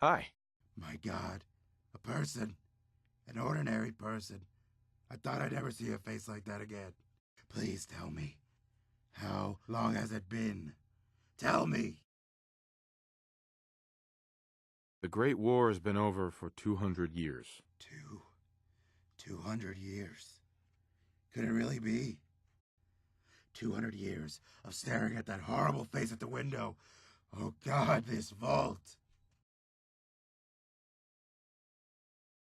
Hi. My God, a person, an ordinary person. I thought I'd never see a face like that again. Please tell me, how long has it been? Tell me! The Great War has been over for 200 years. 200 years. Could it really be? 200 years of staring at that horrible face at the window. Oh God, this vault.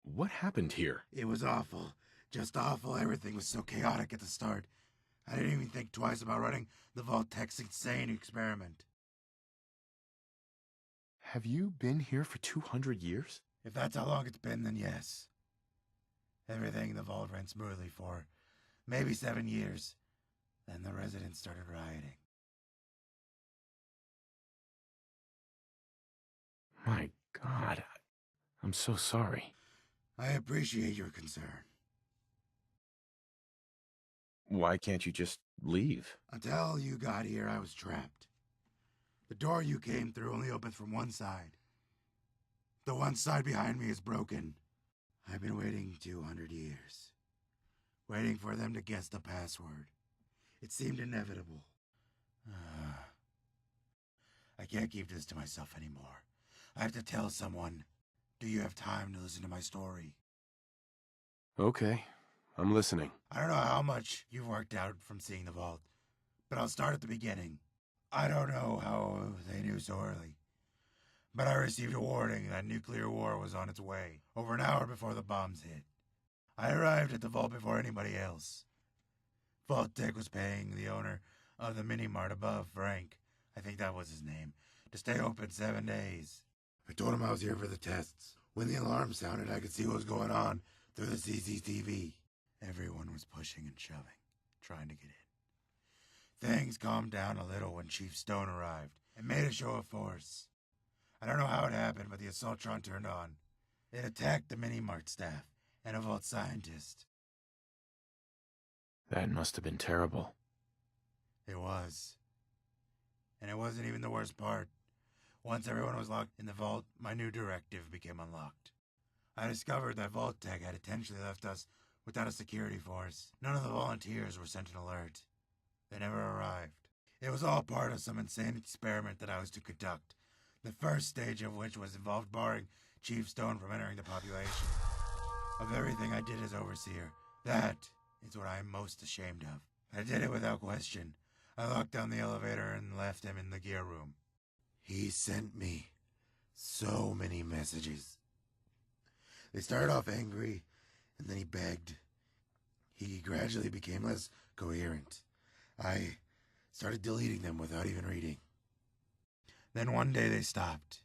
What happened here? It was awful. Just awful. Everything was so chaotic at the start. I didn't even think twice about running the Vault-Tec's insane experiment. Have you been here for 200 years? If that's how long it's been, then yes. Everything in the vault ran smoothly for maybe 7 years. Then the residents started rioting. My God, I'm so sorry. I appreciate your concern. Why can't you just leave? Until you got here, I was trapped. The door you came through only opens from one side. The one side behind me is broken. I've been waiting 200 years. Waiting for them to guess the password. It seemed inevitable. I can't keep this to myself anymore. I have to tell someone. Do you have time to listen to my story? Okay, I'm listening. I don't know how much you've worked out from seeing the vault, but I'll start at the beginning. I don't know how they knew so early, but I received a warning that nuclear war was on its way, over an hour before the bombs hit. I arrived at the vault before anybody else. Vault-Tec was paying the owner of the mini-mart above, Frank, I think that was his name, to stay open 7 days. I told him I was here for the tests. When the alarm sounded, I could see what was going on through the CCTV. Everyone was pushing and shoving, trying to get in. Things calmed down a little when Chief Stone arrived and made a show of force. I don't know how it happened, but the Assaultron turned on. It attacked the mini-mart staff and a vault scientist. That must have been terrible. It was. And it wasn't even the worst part. Once everyone was locked in the vault, my new directive became unlocked. I discovered that Vault-Tec had intentionally left us without a security force. None of the volunteers were sent an alert. They never arrived. It was all part of some insane experiment that I was to conduct, the first stage of which was involved barring Chief Stone from entering the population. Of everything I did as overseer, that is what I am most ashamed of. I did it without question. I locked down the elevator and left him in the gear room. He sent me so many messages. They started off angry, and then he begged. He gradually became less coherent. I started deleting them without even reading. Then one day they stopped.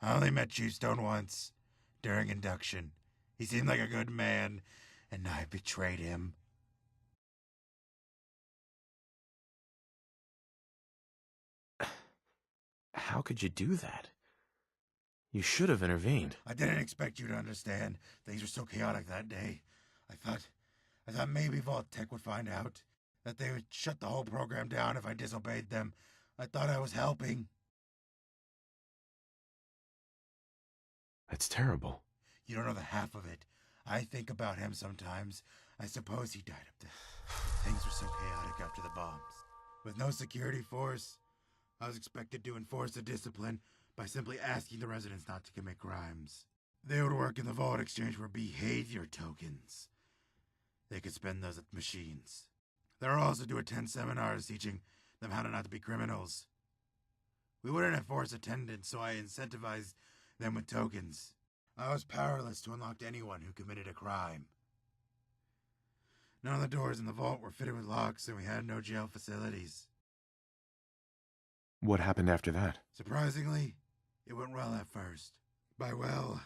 I only met Chief Stone once, during induction. He seemed like a good man, and I betrayed him. How could you do that? You should have intervened. I didn't expect you to understand. Things were so chaotic that day. I thought maybe Vault-Tec would find out. That they would shut the whole program down if I disobeyed them. I thought I was helping. That's terrible. You don't know the half of it. I think about him sometimes. I suppose he died up there. Things were so chaotic after the bombs. With no security force, I was expected to enforce the discipline by simply asking the residents not to commit crimes. They would work in the vault exchange for behavior tokens. They could spend those at machines. They were also to attend seminars teaching them how to not to be criminals. We wouldn't enforce attendance, so I incentivized them with tokens. I was powerless to unlock anyone who committed a crime. None of the doors in the vault were fitted with locks, and we had no jail facilities. What happened after that? Surprisingly, it went well at first. By well,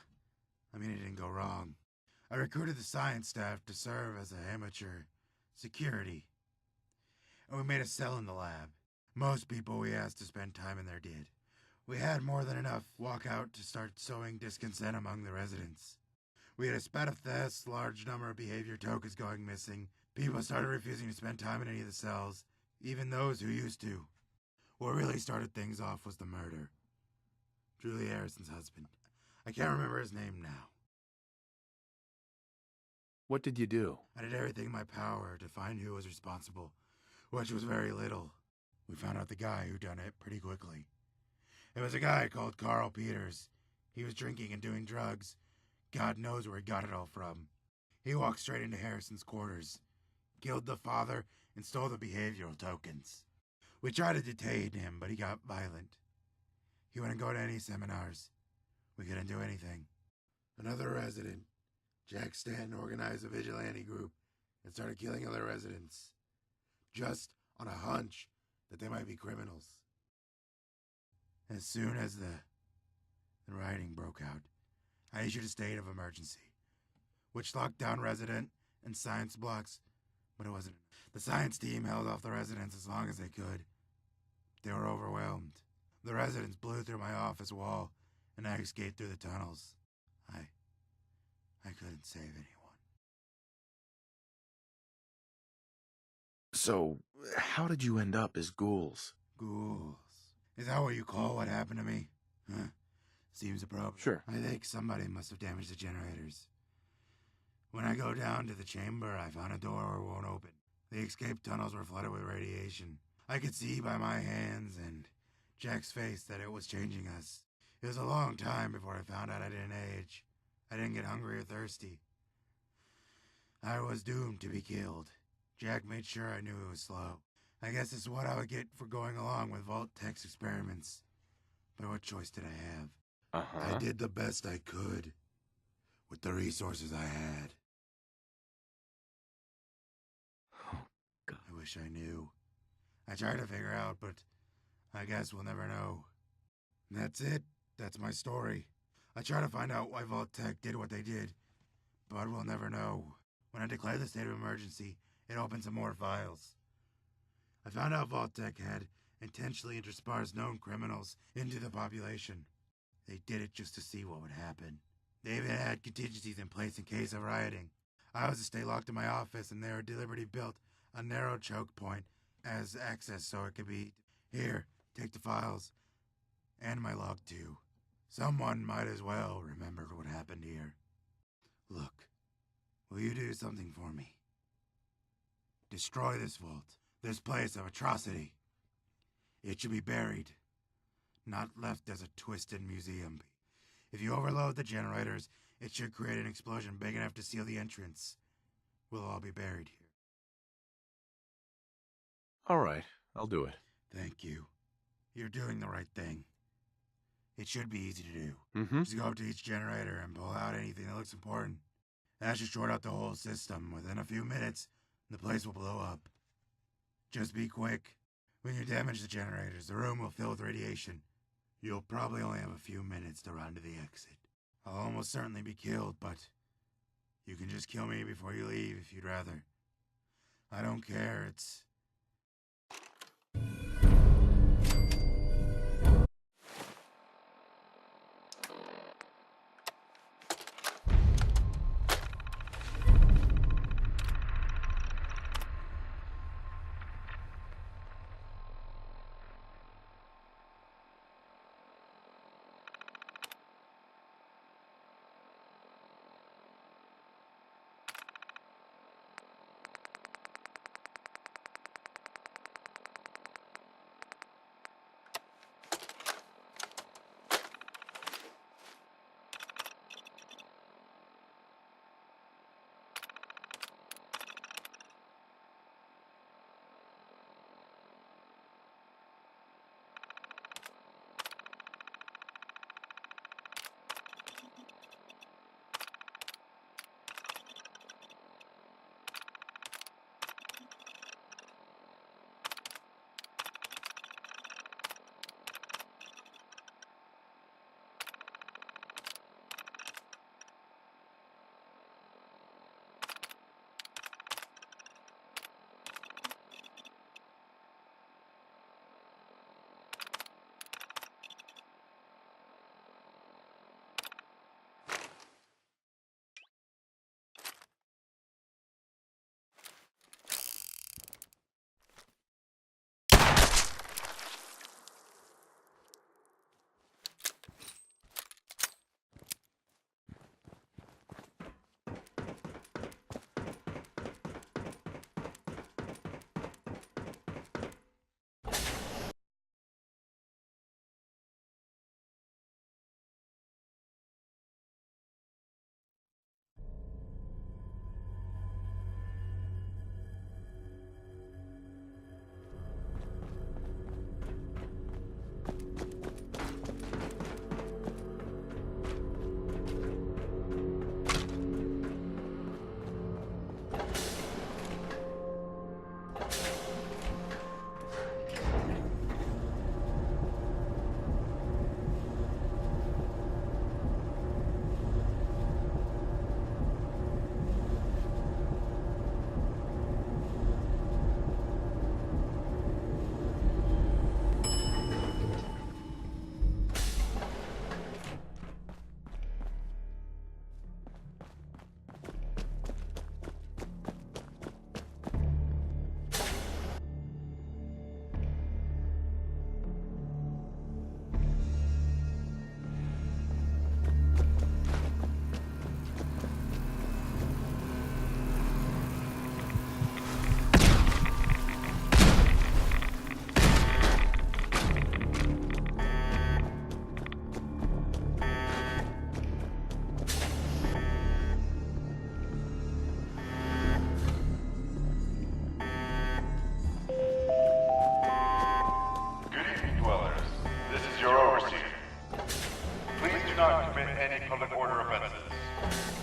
I mean it didn't go wrong. I recruited the science staff to serve as a amateur security, and we made a cell in the lab. Most people we asked to spend time in there did. We had more than enough walkout to start sowing discontent among the residents. We had a spat of thefts, large number of behavior tokens going missing. People started refusing to spend time in any of the cells, even those who used to. What really started things off was the murder. Julie Harrison's husband. I can't remember his name now. What did you do? I did everything in my power to find who was responsible, which was very little. We found out the guy who done it pretty quickly. It was a guy called Carl Peters. He was drinking and doing drugs. God knows where he got it all from. He walked straight into Harrison's quarters, killed the father, and stole the behavioral tokens. We tried to detain him, but he got violent. He wouldn't go to any seminars. We couldn't do anything. Another resident, Jack Stanton, organized a vigilante group and started killing other residents, just on a hunch that they might be criminals. As soon as the rioting broke out, I issued a state of emergency, which locked down resident and science blocks, but it wasn't. The science team held off the residents as long as they could. They were overwhelmed. The residents blew through my office wall, and I escaped through the tunnels. I couldn't save anyone. So, how did you end up as ghouls? Ghouls. Is that what you call what happened to me? Huh? Seems appropriate. Sure. I think somebody must have damaged the generators. When I go down to the chamber, I found a door it won't open. The escape tunnels were flooded with radiation. I could see by my hands and Jack's face that it was changing us. It was a long time before I found out I didn't age. I didn't get hungry or thirsty. I was doomed to be killed. Jack made sure I knew it was slow. I guess it's what I would get for going along with Vault-Tec's experiments. But what choice did I have? I did the best I could with the resources I had. Oh, God. I wish I knew. I tried to figure out, but I guess we'll never know. And that's it. That's my story. I try to find out why Vault-Tec did what they did, but we'll never know. When I declared the state of emergency, it opened some more files. I found out Vault-Tec had intentionally interspersed known criminals into the population. They did it just to see what would happen. They even had contingencies in place in case of rioting. I was to stay locked in my office, and they were deliberately built a narrow choke point as access so it could be, here, take the files, and my log too. Someone might as well remember what happened here. Look, will you do something for me? Destroy this vault, this place of atrocity. It should be buried, not left as a twisted museum. If you overload the generators, it should create an explosion big enough to seal the entrance. We'll all be buried here. All right, I'll do it. Thank you. You're doing the right thing. It should be easy to do. Mm-hmm. Just go up to each generator and pull out anything that looks important. That should short out the whole system. Within a few minutes, the place will blow up. Just be quick. When you damage the generators, the room will fill with radiation. You'll probably only have a few minutes to run to the exit. I'll almost certainly be killed, but you can just kill me before you leave if you'd rather. I don't care, it's... do not commit any public order offenses.